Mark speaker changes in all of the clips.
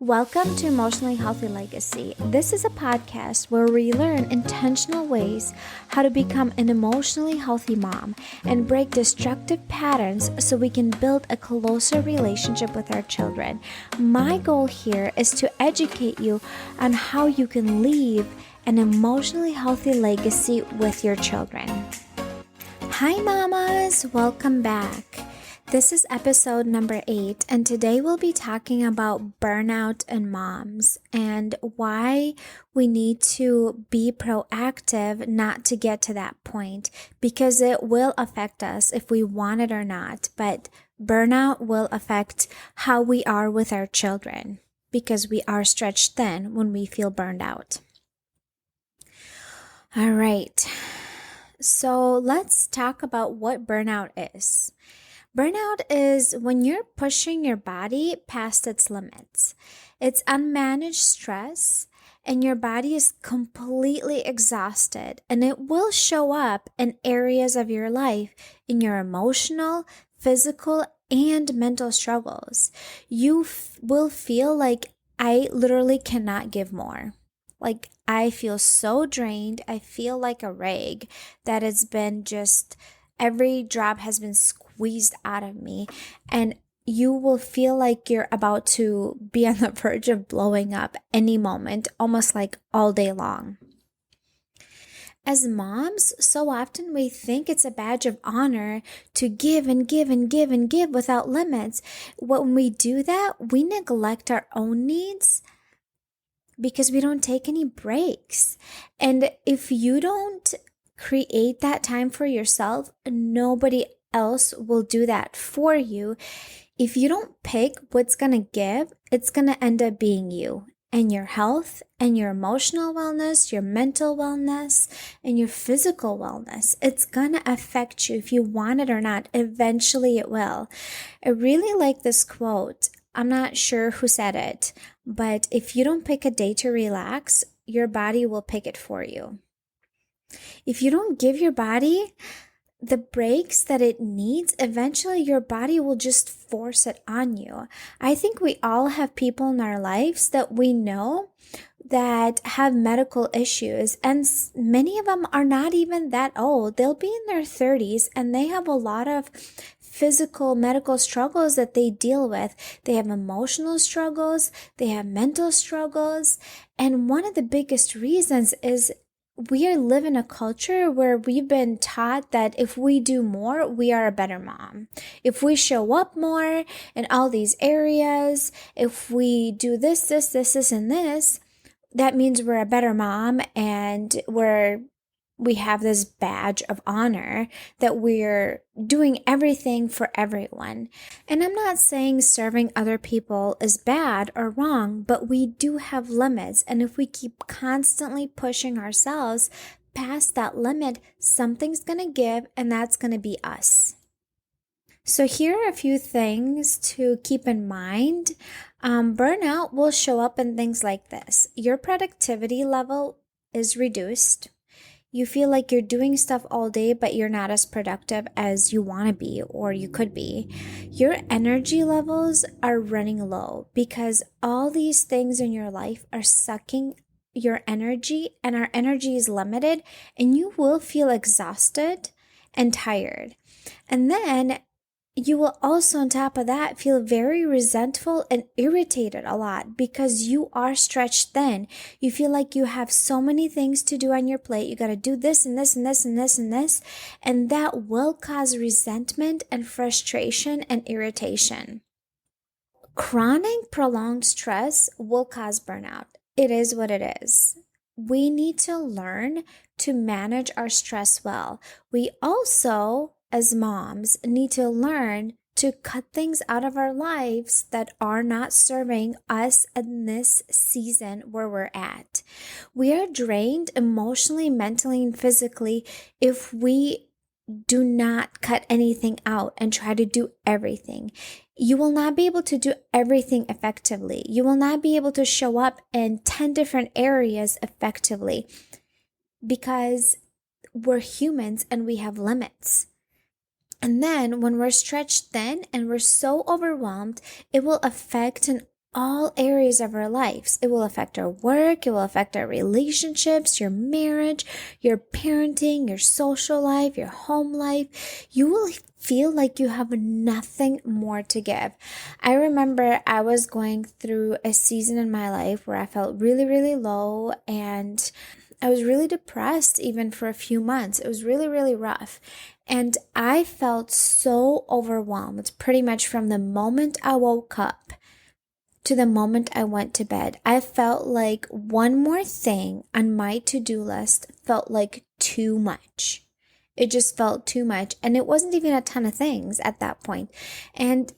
Speaker 1: Welcome to Emotionally Healthy Legacy. This is a podcast where we learn intentional ways how to become an emotionally healthy mom and break destructive patterns so we can build a closer relationship with our children. My goal here is to educate you on how you can leave an emotionally healthy legacy with your children. Hi, mamas! Welcome back. This is episode number 8, and today we'll be talking about burnout in moms and why we need to be proactive not to get to that point, because it will affect us if we want it or not. But burnout will affect how we are with our children because we are stretched thin when we feel burned out. All right, so let's talk about what burnout is. Burnout is when you're pushing your body past its limits. It's unmanaged stress, and your body is completely exhausted, and it will show up in areas of your life, in your emotional, physical, and mental struggles. You will feel like I literally cannot give more. Like I feel so drained. I feel like a rag that has been just every drop has been squeezed out of me, and you will feel like you're about to be on the verge of blowing up any moment, almost like all day long. As moms, so often we think it's a badge of honor to give and give and give and give without limits. When we do that, we neglect our own needs because we don't take any breaks. And if you don't create that time for yourself, nobody else will do that for you. If you don't pick what's going to give, it's going to end up being you and your health and your emotional wellness, your mental wellness, and your physical wellness. It's going to affect you if you want it or not. Eventually it will. I really like this quote. I'm not sure who said it, but if you don't pick a day to relax, your body will pick it for you. If you don't give your body the breaks that it needs, eventually your body will just force it on you. I think we all have people in our lives that we know that have medical issues, and many of them are not even that old. They'll be in their 30s and they have a lot of physical medical struggles that they deal with. They have emotional struggles, they have mental struggles, and one of the biggest reasons is we live in a culture where we've been taught that if we do more, we are a better mom. If we show up more in all these areas, if we do this, and this, that means we're a better mom, and we have this badge of honor that we're doing everything for everyone. And I'm not saying serving other people is bad or wrong, but we do have limits. And if we keep constantly pushing ourselves past that limit, something's going to give, and that's going to be us. So here are a few things to keep in mind. Burnout will show up in things like this. Your productivity level is reduced. You feel like you're doing stuff all day, but you're not as productive as you want to be or you could be. Your energy levels are running low because all these things in your life are sucking your energy, and our energy is limited, and you will feel exhausted and tired. And then you will also, on top of that, feel very resentful and irritated a lot because you are stretched thin. You feel like you have so many things to do on your plate. You got to do this and this and this and this and this. And that will cause resentment and frustration and irritation. Chronic prolonged stress will cause burnout. It is what it is. We need to learn to manage our stress well. We also, as moms, need to learn to cut things out of our lives that are not serving us in this season where we're at. We are drained emotionally, mentally, and physically if we do not cut anything out and try to do everything. You will not be able to do everything effectively. You will not be able to show up in 10 different areas effectively because we're humans and we have limits. And then when we're stretched thin and we're so overwhelmed, it will affect and all areas of our lives. It will affect our work, it will affect our relationships, your marriage, your parenting, your social life, your home life. You will feel like you have nothing more to give. I remember I was going through a season in my life where I felt really, really low, and I was really depressed even for a few months. It was really, really rough. And I felt so overwhelmed pretty much from the moment I woke up to the moment I went to bed. I felt like one more thing on my to-do list felt like too much. It just felt too much. And it wasn't even a ton of things at that point. And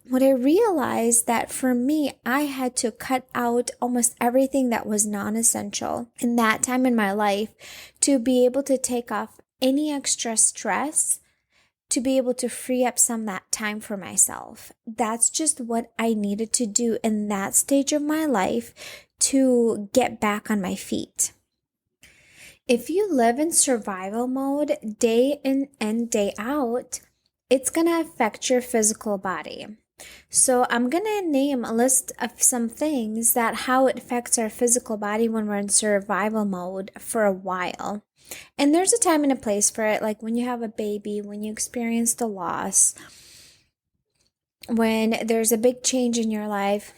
Speaker 1: when I realized that for me, I had to cut out almost everything that was non-essential in that time in my life to be able to take off any extra stress, to be able to free up some of that time for myself. That's just what I needed to do in that stage of my life to get back on my feet. If you live in survival mode day in and day out, it's going to affect your physical body. So I'm going to name a list of some things that how it affects our physical body when we're in survival mode for a while. And there's a time and a place for it, like when you have a baby, when you experience the loss, when there's a big change in your life.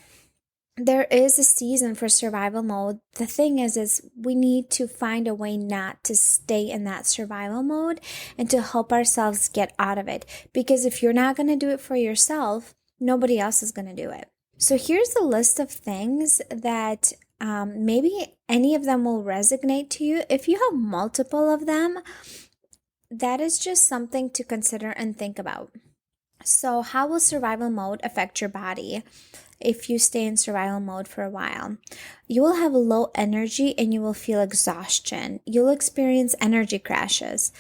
Speaker 1: There is a season for survival mode. The thing is we need to find a way not to stay in that survival mode and to help ourselves get out of it. Because if you're not going to do it for yourself, nobody else is going to do it. So here's a list of things that maybe any of them will resonate to you. If you have multiple of them, that is just something to consider and think about. So how will survival mode affect your body if you stay in survival mode for a while? You will have low energy and you will feel exhaustion. You'll experience energy crashes.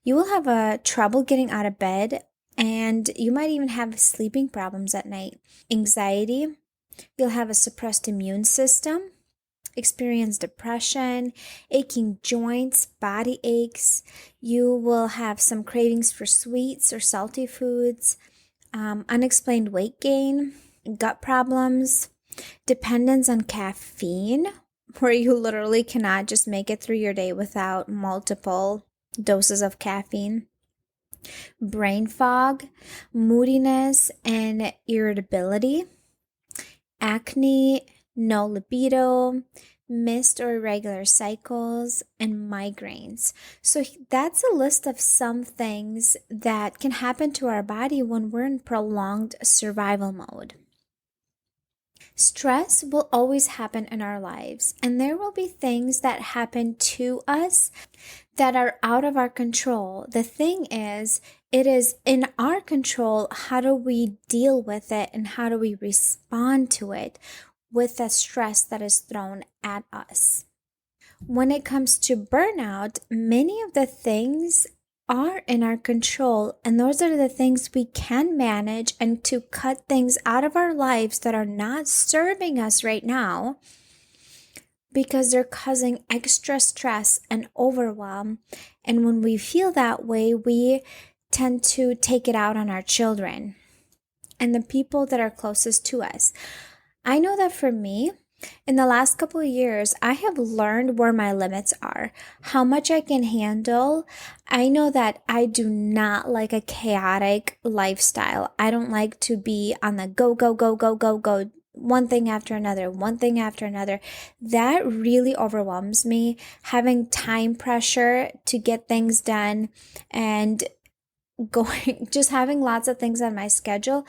Speaker 1: You will have trouble getting out of bed, and you might even have sleeping problems at night. Anxiety. You'll have a suppressed immune system, experience depression, aching joints, body aches. You will have some cravings for sweets or salty foods, unexplained weight gain, gut problems, dependence on caffeine, where you literally cannot just make it through your day without multiple doses of caffeine, brain fog, moodiness and irritability, acne, no libido, missed or irregular cycles, and migraines. So that's a list of some things that can happen to our body when we're in prolonged survival mode. Stress will always happen in our lives, and there will be things that happen to us that are out of our control. The thing is, it is in our control. How do we deal with it and how do we respond to it with the stress that is thrown at us? When it comes to burnout, many of the things are in our control, and those are the things we can manage, and to cut things out of our lives that are not serving us right now because they're causing extra stress and overwhelm. And when we feel that way, we tend to take it out on our children and the people that are closest to us. I know that for me, in the last couple of years, I have learned where my limits are, how much I can handle. I know that I do not like a chaotic lifestyle. I don't like to be on the go, go, go, go, go, go, one thing after another, one thing after another. That really overwhelms me. Having time pressure to get things done and just having lots of things on my schedule,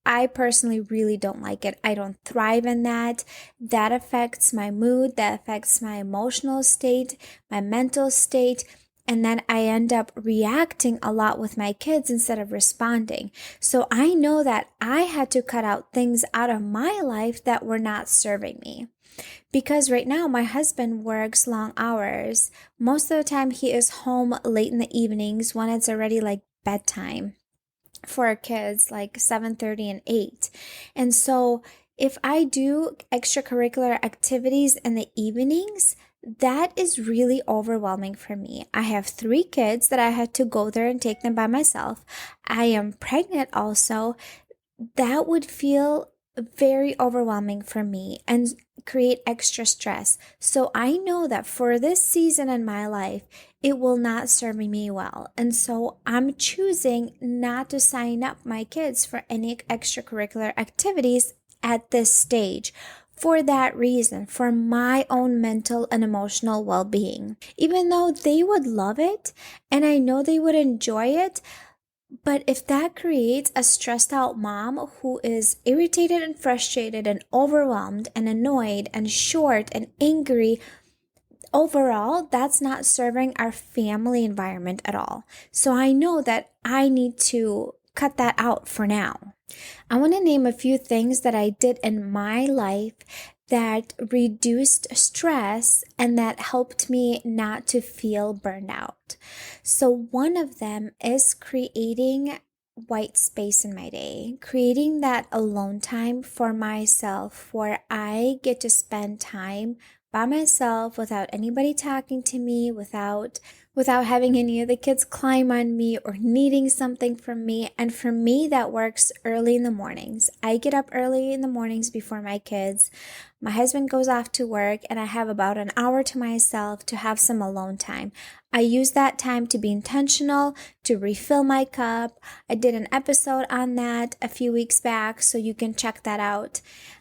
Speaker 1: I personally really don't like it. I don't thrive in that. That affects my mood, that affects my emotional state, my mental state, and then I end up reacting a lot with my kids instead of responding. So I know that I had to cut out things out of my life that were not serving me. Because right now my husband works long hours. Most of the time he is home late in the evenings when it's already like bedtime for our kids, like 7:30 and 8. And so if I do extracurricular activities in the evenings, that is really overwhelming for me. I have 3 kids that I had to go there and take them by myself. I am pregnant also. That would feel very overwhelming for me and create extra stress. So I know that for this season in my life, it will not serve me well. And so I'm choosing not to sign up my kids for any extracurricular activities at this stage. For that reason, for my own mental and emotional well being. Even though they would love it and I know they would enjoy it, but if that creates a stressed out mom who is irritated and frustrated and overwhelmed and annoyed and short and angry, overall, that's not serving our family environment at all. So I know that I need to cut that out for now. I want to name a few things that I did in my life that reduced stress and that helped me not to feel burned out. So, one of them is creating white space in my day, creating that alone time for myself where I get to spend time by myself without anybody talking to me, without having any of the kids climb on me or needing something from me. And for me, that works early in the mornings. I get up early in the mornings before my kids. My husband goes off to work, and I have about an hour to myself to have some alone time. I use that time to be intentional, to refill my cup. I did an episode on that a few weeks back, so you can check that out.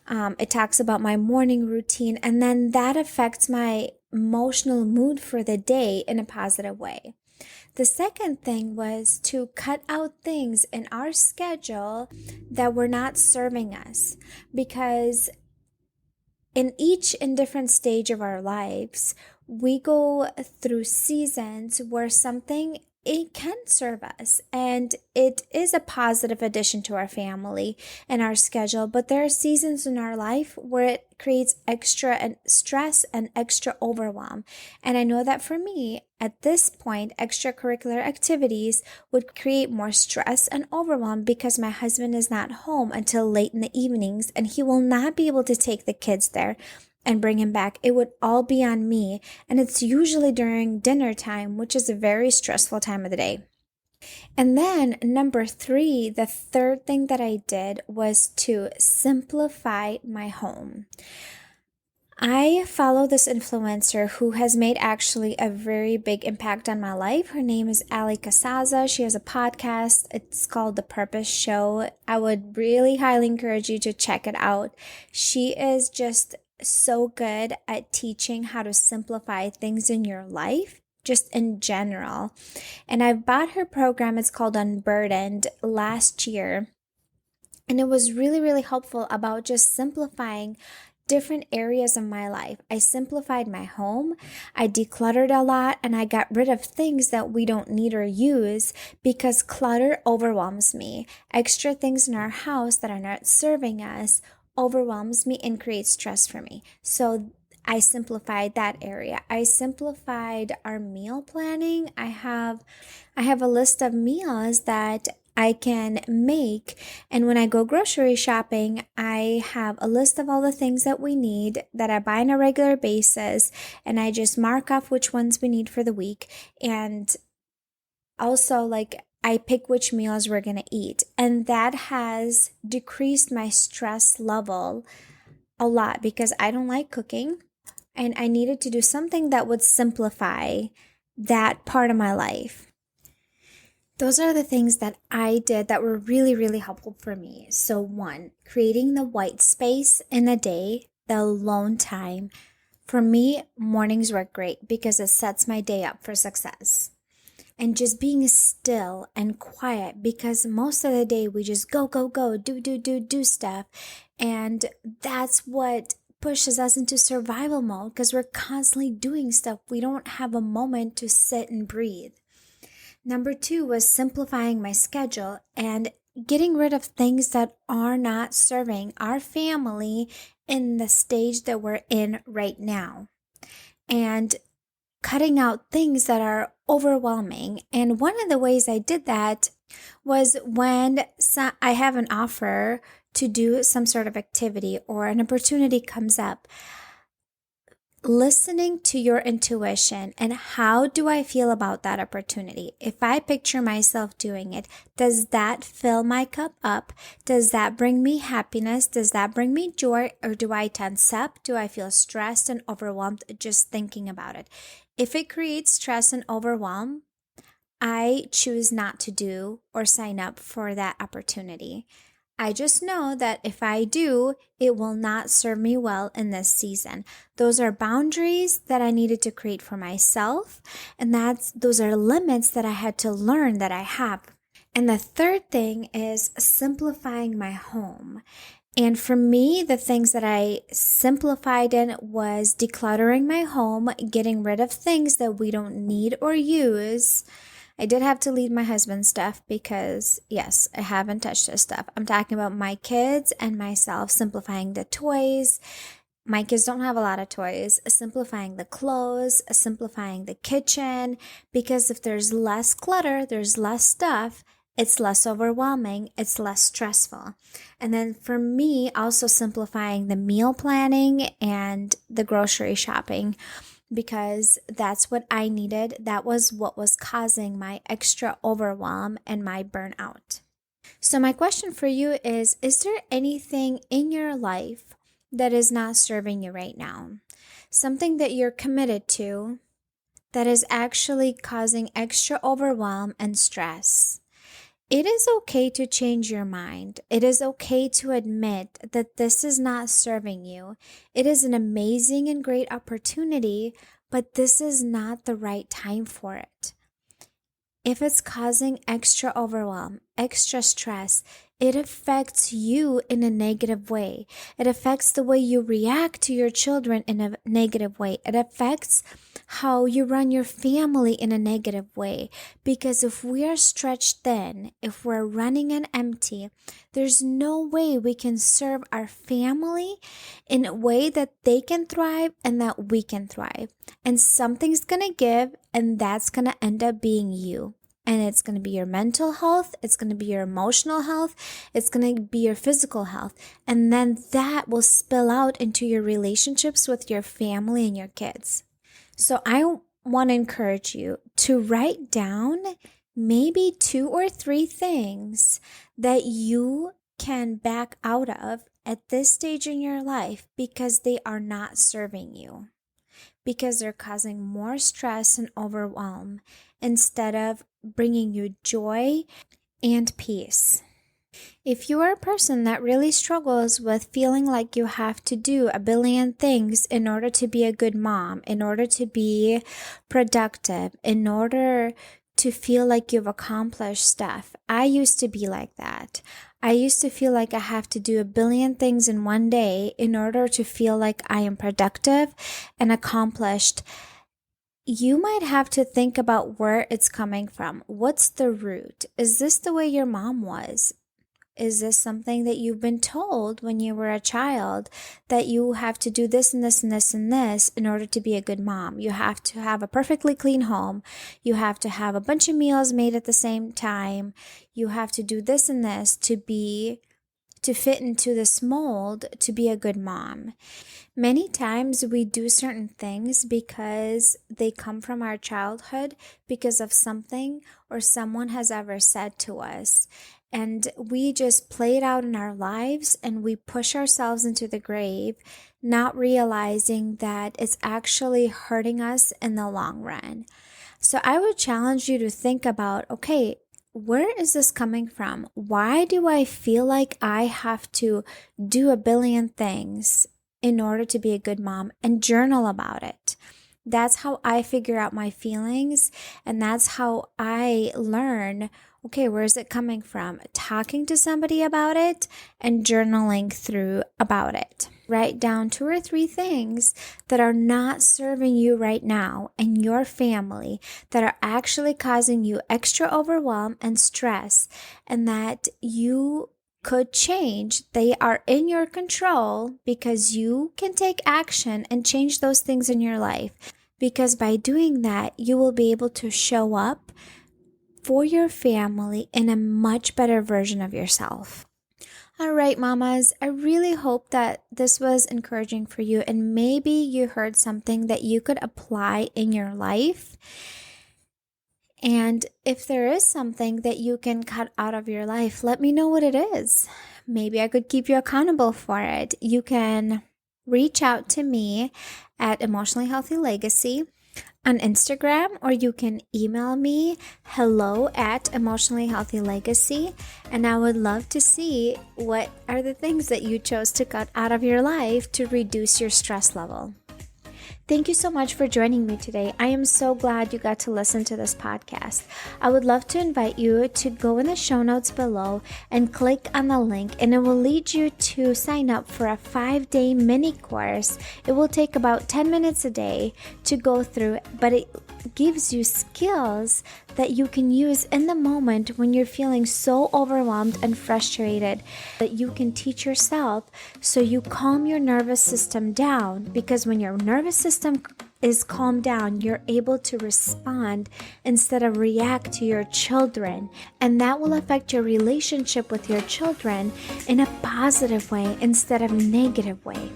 Speaker 1: It talks about my morning routine, and then that affects my emotional mood for the day in a positive way. The second thing was to cut out things in our schedule that were not serving us, because in each and different stage of our lives, we go through seasons where something it can serve us and it is a positive addition to our family and our schedule, but there are seasons in our life where it creates extra and stress and extra overwhelm. And I know that for me at this point, extracurricular activities would create more stress and overwhelm because my husband is not home until late in the evenings and he will not be able to take the kids there and bring him back. It would all be on me. And it's usually during dinner time, which is a very stressful time of the day. And then number 3, the third thing that I did was to simplify my home. I follow this influencer who has made actually a very big impact on my life. Her name is Ali Casaza. She has a podcast. It's called The Purpose Show. I would really highly encourage you to check it out. She is just so good at teaching how to simplify things in your life, just in general. And I bought her program. It's called Unburdened last year. And it was really, really helpful about just simplifying different areas of my life. I simplified my home, I decluttered a lot, and I got rid of things that we don't need or use because clutter overwhelms me. Extra things in our house that are not serving us overwhelms me and creates stress for me. So I simplified that area. I simplified our meal planning. I have a list of meals that I can make. And when I go grocery shopping, I have a list of all the things that we need that I buy on a regular basis. And I just mark off which ones we need for the week. And also, I pick which meals we're going to eat. And that has decreased my stress level a lot because I don't like cooking. And I needed to do something that would simplify that part of my life. Those are the things that I did that were really, really helpful for me. So 1, creating the white space in a day, the alone time. For me, mornings work great because it sets my day up for success. And just being still and quiet because most of the day we just go, do stuff. And that's what pushes us into survival mode because we're constantly doing stuff. We don't have a moment to sit and breathe. Number 2 was simplifying my schedule and getting rid of things that are not serving our family in the stage that we're in right now. And cutting out things that are overwhelming. And one of the ways I did that was when I have an offer to do some sort of activity or an opportunity comes up. listening to your intuition and how do I feel about that opportunity? If I picture myself doing it, does that fill my cup up? Does that bring me happiness? Does that bring me joy? Or do I tense up? Do I feel stressed and overwhelmed just thinking about it? If it creates stress and overwhelm, I choose not to do or sign up for that opportunity. I just know that if I do, it will not serve me well in this season. Those are boundaries that I needed to create for myself, and those are limits that I had to learn that I have. And the third thing is simplifying my home. And for me, the things that I simplified in was decluttering my home, getting rid of things that we don't need or use. I did have to leave my husband's stuff because, yes, I haven't touched his stuff. I'm talking about my kids and myself, simplifying the toys. My kids don't have a lot of toys, simplifying the clothes, simplifying the kitchen, because if there's less clutter, there's less stuff, it's less overwhelming, it's less stressful. And then for me, also simplifying the meal planning and the grocery shopping, because that's what I needed. That was what was causing my extra overwhelm and my burnout. So, my question for you is there anything in your life that is not serving you right now? Something that you're committed to that is actually causing extra overwhelm and stress? It is okay to change your mind. It is okay to admit that this is not serving you. It is an amazing and great opportunity, but this is not the right time for it. If it's causing extra overwhelm, extra stress, it affects you in a negative way. It affects the way you react to your children in a negative way. It affects how you run your family in a negative way. Because if we are stretched thin, if we're running on empty, there's no way we can serve our family in a way that they can thrive and that we can thrive. And something's going to give, and that's going to end up being you. And it's going to be your mental health, it's going to be your emotional health, it's going to be your physical health. And then that will spill out into your relationships with your family and your kids. So I want to encourage you to write down maybe 2 or 3 things that you can back out of at this stage in your life because they are not serving you, because they're causing more stress and overwhelm instead of bringing you joy and peace. If you are a person that really struggles with feeling like you have to do a billion things in order to be a good mom, in order to be productive, in order to feel like you've accomplished stuff, I used to be like that. I used to feel like I have to do a billion things in one day in order to feel like I am productive and accomplished. You might have to think about where it's coming from. What's the root? Is this the way your mom was? Is this something that you've been told when you were a child, that you have to do this and this and this and this in order to be a good mom? You have to have a perfectly clean home. You have to have a bunch of meals made at the same time. You have to do this and this to fit into this mold to be a good mom. Many times we do certain things because they come from our childhood, because of something or someone has ever said to us. And we just play it out in our lives and we push ourselves into the grave, not realizing that it's actually hurting us in the long run. So I would challenge you to think about, okay, where is this coming from? Why do I feel like I have to do a billion things in order to be a good mom? And journal about it. That's how I figure out my feelings, and that's how I learn, okay, where is it coming from? Talking to somebody about it and journaling through about it. Write down 2 or 3 things that are not serving you right now and your family, that are actually causing you extra overwhelm and stress, and that you could change. They are in your control because you can take action and change those things in your life. Because by doing that, you will be able to show up for your family in a much better version of yourself. All right, mamas, I really hope that this was encouraging for you and maybe you heard something that you could apply in your life. And if there is something that you can cut out of your life, let me know what it is. Maybe I could keep you accountable for it. You can reach out to me at Emotionally Healthy Legacy on Instagram, or you can email me hello@emotionallyhealthylegacy, and I would love to see what are the things that you chose to cut out of your life to reduce your stress level. Thank you so much for joining me today. I am so glad you got to listen to this podcast. I would love to invite you to go in the show notes below and click on the link, and it will lead you to sign up for a 5-day mini course. It will take about 10 minutes a day to go through, but it gives you skills that you can use in the moment when you're feeling so overwhelmed and frustrated, that you can teach yourself so you calm your nervous system down. Because when your nervous system is calmed down, you're able to respond instead of react to your children, and that will affect your relationship with your children in a positive way instead of negative way.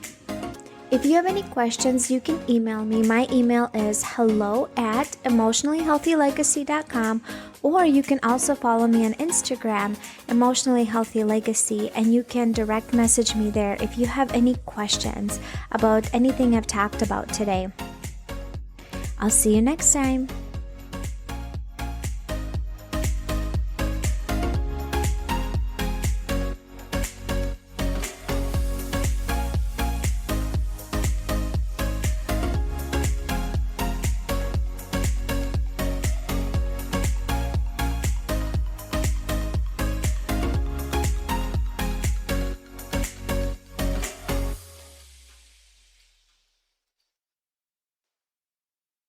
Speaker 1: If you have any questions, you can email me. My email is hello@emotionallyhealthylegacy.com, or you can also follow me on Instagram, Emotionally Healthy Legacy, and you can direct message me there if you have any questions about anything I've talked about today. I'll see you next time.